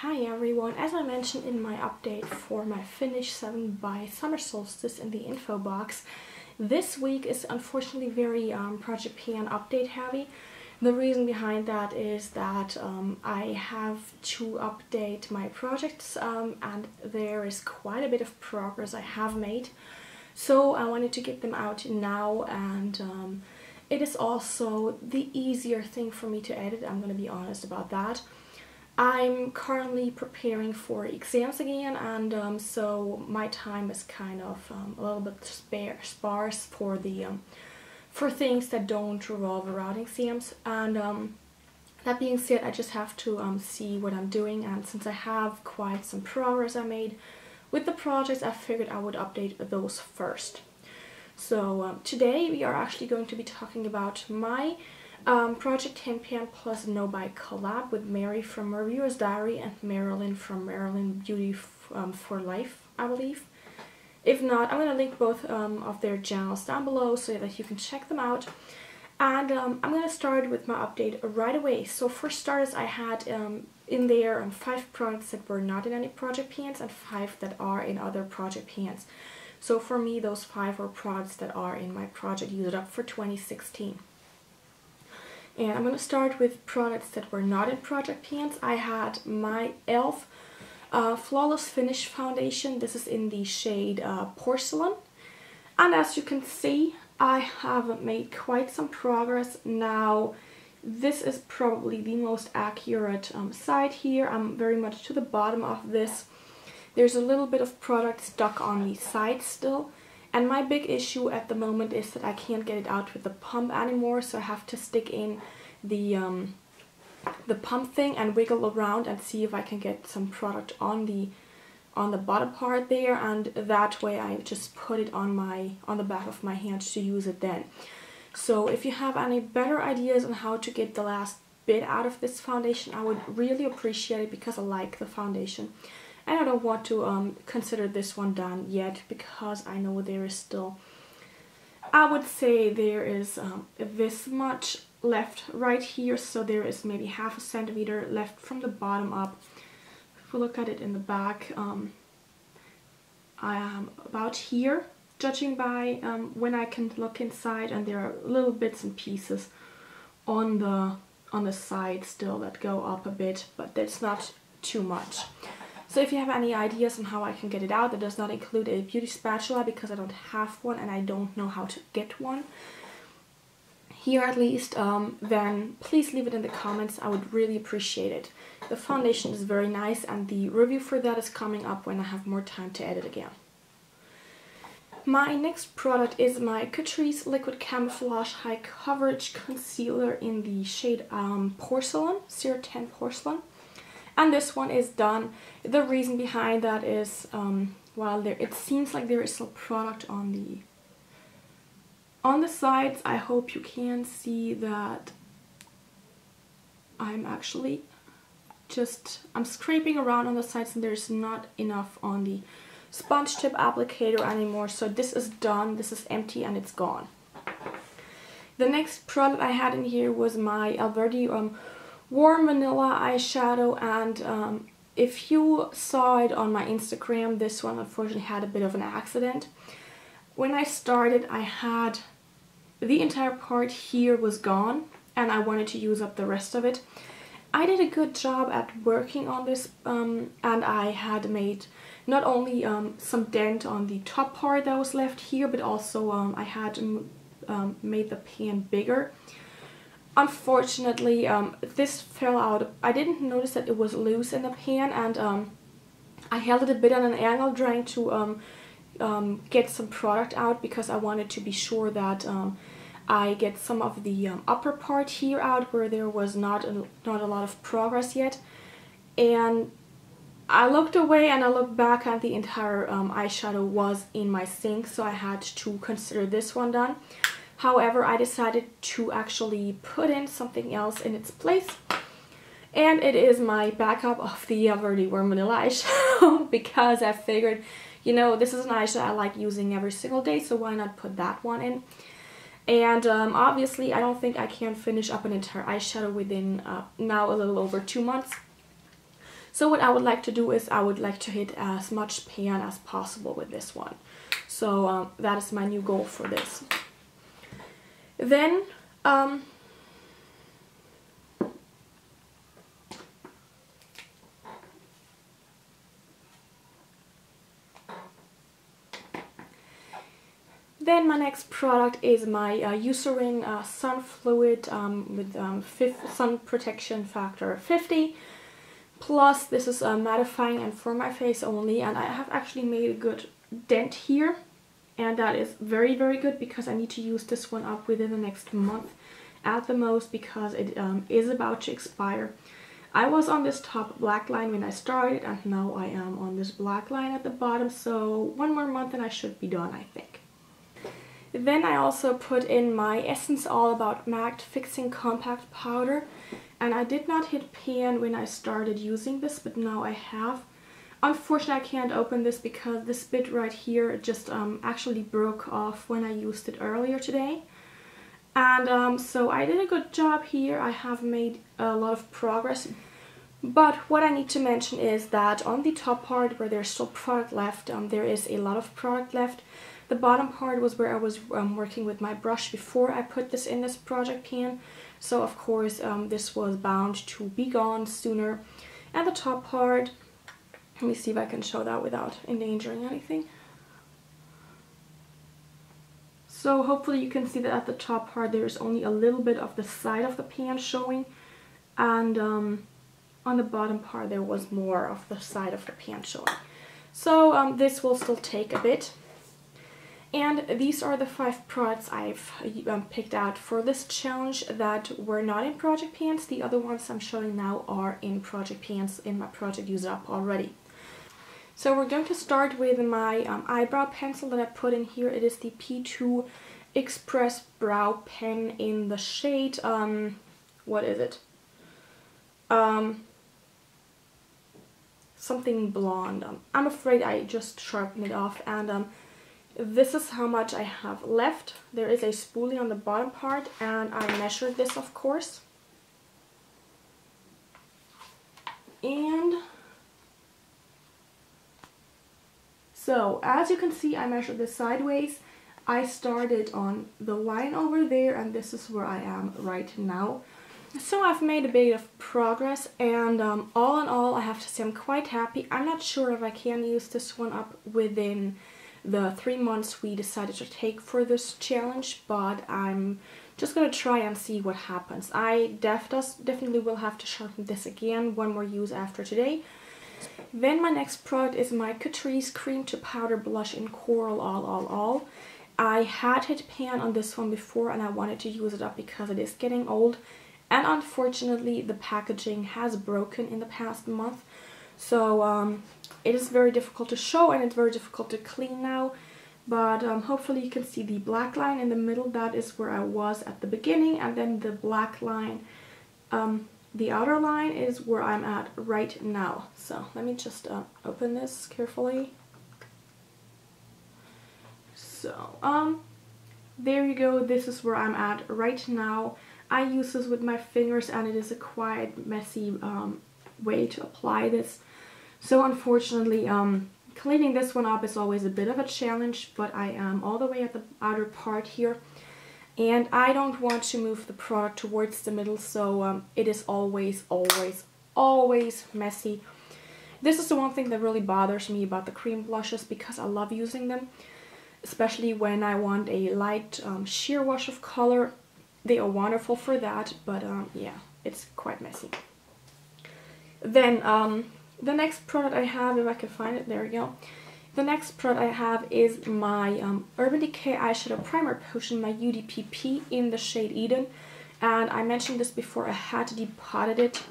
Hi everyone, as I mentioned in my update for my Finish 7 by Summer Solstice in the info box, this week is unfortunately very Project Pan update heavy. The reason behind that is that I have to update my projects and there is quite a bit of progress I have made. So I wanted to get them out now, and it is also the easier thing for me to edit, I'm going to be honest about that. I'm currently preparing for exams again, and so my time is kind of a little bit sparse for the for things that don't revolve around exams. And that being said, I just have to see what I'm doing, and since I have quite some progress I made with the projects, I figured I would update those first. So today we are actually going to be talking about my Project 10 Pan plus NoBuy collab with Mary from Reviewer's Diary and Marilyn from Marilyn Beauty for Life, I believe. If not, I'm going to link both of their channels down below so that you can check them out. And I'm going to start with my update right away. So for starters, I had in there 5 products that were not in any project pans and 5 that are in other project pans. So for me, those 5 were products that are in my project Use It Up for 2016. And I'm going to start with products that were not in project pans. I had my e.l.f. Flawless Finish Foundation. This is in the shade Porcelain. And as you can see, I have made quite some progress. Now, this is probably the most accurate side here. I'm very much to the bottom of this. There's a little bit of product stuck on the side still. And my big issue at the moment is that I can't get it out with the pump anymore, so I have to stick in the pump thing and wiggle around and see if I can get some product on the bottom part there, and that way I just put it on the back of my hand to use it then. So if you have any better ideas on how to get the last bit out of this foundation, I would really appreciate it, because I like the foundation. And I don't want to consider this one done yet, because I know there is still, I would say there is this much left right here, so there is maybe ½ centimeter left from the bottom up. If we look at it in the back, I am about here, judging by when I can look inside, and there are little bits and pieces on the side still that go up a bit, but that's not too much. So if you have any ideas on how I can get it out, that does not include a beauty spatula because I don't have one and I don't know how to get one here at least, then please leave it in the comments. I would really appreciate it. The foundation is very nice, and the review for that is coming up when I have more time to edit again. My next product is my Catrice Liquid Camouflage High Coverage Concealer in the shade Porcelain, 010 Porcelain. And this one is done. The reason behind that is, while it seems like there is some product on the sides, I hope you can see that I'm actually I'm scraping around on the sides and there's not enough on the sponge tip applicator anymore. So this is done, this is empty, and it's gone. The next product I had in here was my alverde Warm Vanilla eyeshadow, and if you saw it on my Instagram, this one unfortunately had a bit of an accident. When I started, I had the entire part here was gone, and I wanted to use up the rest of it. I did a good job at working on this, and I had made not only some dent on the top part that was left here, but also I had made the pan bigger. Unfortunately, this fell out. I didn't notice that it was loose in the pan, and I held it a bit on an angle trying to get some product out, because I wanted to be sure that I get some of the upper part here out where there was not a lot of progress yet. And I looked away and I looked back, and the entire eyeshadow was in my sink, so I had to consider this one done. However, I decided to actually put in something else in its place, and it is my backup of the alverde Warm Vanilla eyeshadow, because I figured, you know, this is an eyeshadow I like using every single day, so why not put that one in? And obviously I don't think I can finish up an entire eyeshadow within now a little over 2 months. So what I would like to do is I would like to hit as much pan as possible with this one. So that is my new goal for this. Then my next product is my Eucerin Sun Fluid with sun protection factor 50. Plus this is mattifying and for my face only, and I have actually made a good dent here, and that is very, very good because I need to use this one up within the next month at the most, because it is about to expire. I was on this top black line when I started, and now I am on this black line at the bottom, so one more month and I should be done, I think. Then I also put in my Essence All About Matte Fixing Compact Powder, and I did not hit pan when I started using this, but now I have. Unfortunately, I can't open this because this bit right here just actually broke off when I used it earlier today. And so I did a good job here. I have made a lot of progress. But what I need to mention is that on the top part where there's still product left, there is a lot of product left. The bottom part was where I was working with my brush before I put this in this project pan. So of course this was bound to be gone sooner. And the top part, let me see if I can show that without endangering anything. So hopefully you can see that at the top part there is only a little bit of the side of the pan showing. And on the bottom part there was more of the side of the pan showing. So this will still take a bit. And these are the 5 products I've picked out for this challenge that were not in project pans. The other ones I'm showing now are in project pans in my project use up already. So we're going to start with my eyebrow pencil that I put in here. It is the P2 Express Brow Pen in the shade, what is it? Something blonde. I'm afraid I just sharpened it off, and this is how much I have left. There is a spoolie on the bottom part, and I measured this, of course. And so, as you can see, I measured this sideways. I started on the line over there, and this is where I am right now. So I've made a bit of progress, and all in all, I have to say I'm quite happy. I'm not sure if I can use this one up within the 3 months we decided to take for this challenge, but I'm just gonna try and see what happens. I definitely will have to sharpen this again, one more use after today. Then my next product is my Catrice Cream to Powder Blush in Coral All. I had hit pan on this one before, and I wanted to use it up because it is getting old, and unfortunately the packaging has broken in the past month. So it is very difficult to show, and it's very difficult to clean now, but hopefully you can see the black line in the middle. That is where I was at the beginning, and then the black line, the outer line is where I'm at right now. So let me just open this carefully. So there you go, this is where I'm at right now. I use this with my fingers, and it is a quite messy way to apply this. So unfortunately, cleaning this one up is always a bit of a challenge, but I am all the way at the outer part here, and I don't want to move the product towards the middle, so it is always messy. This is the one thing that really bothers me about the cream blushes, because I love using them, especially when I want a light sheer wash of color. They are wonderful for that, but yeah, it's quite messy. Then the next product I have, if I can find it, there we go. The next product I have is my Urban Decay Eyeshadow Primer Potion, my UDPP in the shade Eden. And I mentioned this before, I had depotted it,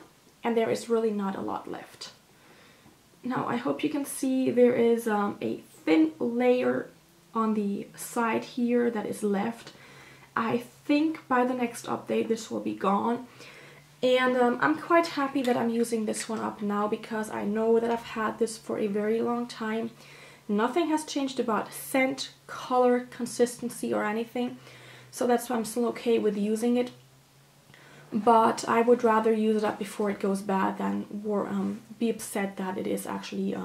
and there is really not a lot left. Now I hope you can see there is a thin layer on the side here that is left. I think by the next update this will be gone. And I'm quite happy that I'm using this one up now, because I know that I've had this for a very long time. Nothing has changed about scent, color, consistency or anything. So that's why I'm still okay with using it. but I would rather use it up before it goes bad than be upset that it is actually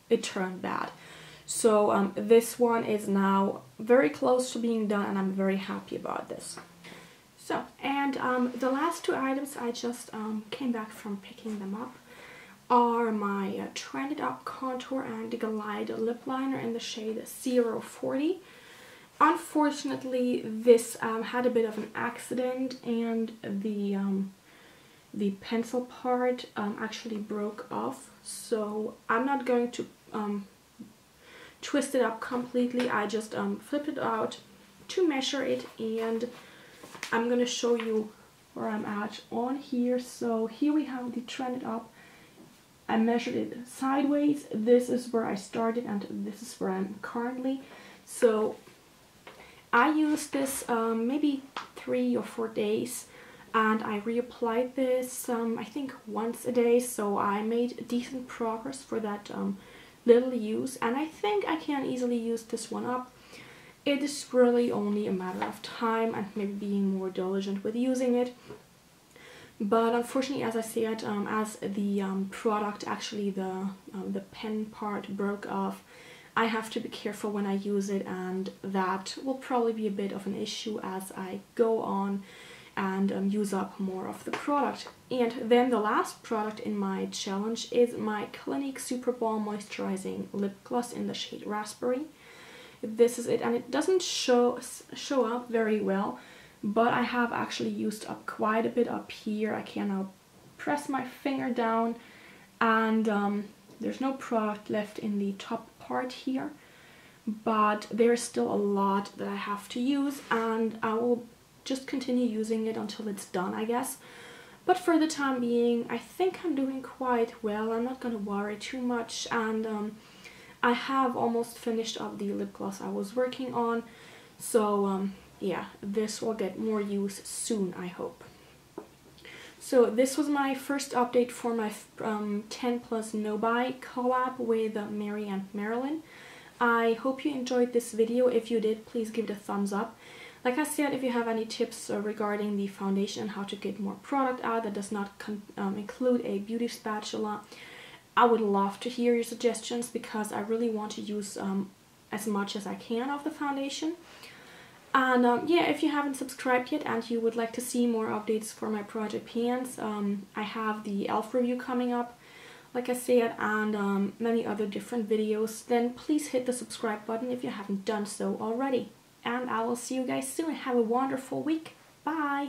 it turned bad. So this one is now very close to being done, and I'm very happy about this. So, and the last two items I just came back from picking them up are my Trended Up Contour and Glide Lipliner in the shade 040. Unfortunately, this had a bit of an accident, and the pencil part actually broke off. So I'm not going to twist it up completely. I just flipped it out to measure it, and I'm going to show you where I'm at on here. So here we have the Trended Up. I measured it sideways. This is where I started, and this is where I'm currently. So I used this maybe 3 or 4 days, and I reapplied this I think once a day, so I made decent progress for that little use, and I think I can easily use this one up. It is really only a matter of time and maybe being more diligent with using it. But unfortunately, as I said, as the product, actually the pen part broke off, I have to be careful when I use it, and that will probably be a bit of an issue as I go on and use up more of the product. And then the last product in my challenge is my Clinique Superbalm Moisturizing Lip Gloss in the shade Raspberry. This is it, and it doesn't show up very well, but I have actually used up quite a bit up here. I can now press my finger down, and there's no product left in the top part here, but there's still a lot that I have to use, and I will just continue using it until it's done, I guess. But for the time being, I think I'm doing quite well. I'm not going to worry too much, and I have almost finished up the lip gloss I was working on, so yeah, this will get more use soon, I hope. So this was my first update for my 10 plus NoBuy collab with Mary and Marilyn. I hope you enjoyed this video. If you did, please give it a thumbs up. Like I said, if you have any tips regarding the foundation and how to get more product out that does not include a beauty spatula, I would love to hear your suggestions, because I really want to use as much as I can of the foundation. And yeah, if you haven't subscribed yet and you would like to see more updates for my project pans, I have the e.l.f. review coming up, like I said, and many other different videos, then please hit the subscribe button if you haven't done so already. And I will see you guys soon. Have a wonderful week. Bye!